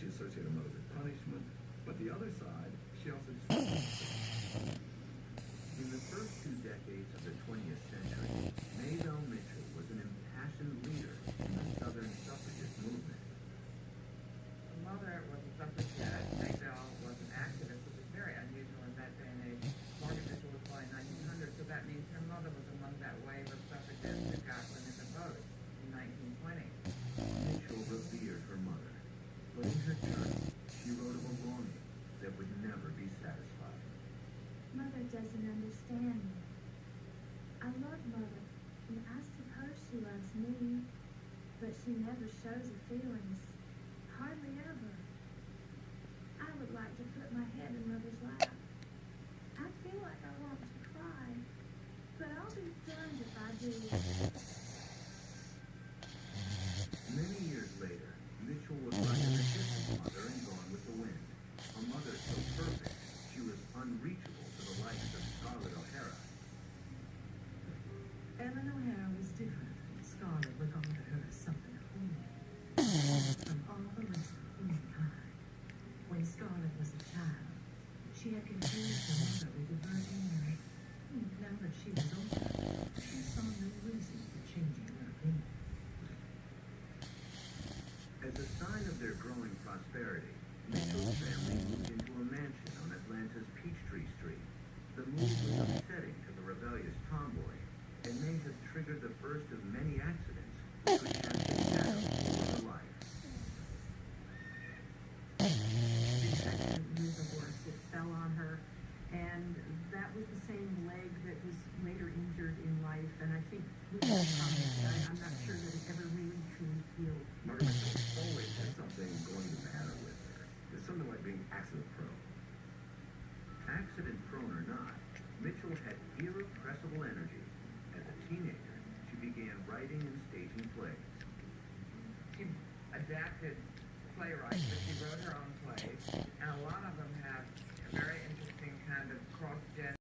She associated mother with punishment, but the other side, she also... In the first 2 decades of the 20th century, Maybelle Mitchell was an impassioned leader in the Southern suffragist movement. Her mother was a suffragette. Maybelle was an activist, which is very unusual in that day and age. Margaret Mitchell was born in 1900, so that means her mother was among that wave of suffragettes who got women to vote in 1920. Mitchell revered her mother, but in her turn, she wrote of a longing that would never be satisfied. Mother doesn't understand me. I love Mother, and I suppose she loves me, but she never shows her feelings. Hardly ever. I would like to put my head in Mother's lap. I feel like I want to cry, but I'll be darned if I do. Many years later, Mitchell would write of a different mother in Gone with the Wind. A mother so perfect, she was unreachable to the likes of Scarlett O'Hara. Ellen O'Hara was different. Scarlett regarded her as something holy, from all the rest of humankind. When Scarlett was a child, she had confused her mother with a Virgin Mary. Now that she was older, she saw no reason for changing her opinion. As a sign of their growing prosperity, Mitchell's family moved into a mansion on Atlanta's Peachtree Street. The move was upsetting to the rebellious tomboy, and may have triggered the first of many accidents which would cast a shadow over her life. This accident was a horse. It fell on her, and that was the same leg that was later injured in life, and I think I'm not sure that it ever really truly healed. Margaret Mitchell always had something going the matter with her. There's something like being accident prone. Accident prone or not, Mitchell had irrepressible energy. As a teenager, she began writing and staging plays. She adapted playwrights, but she wrote her own plays.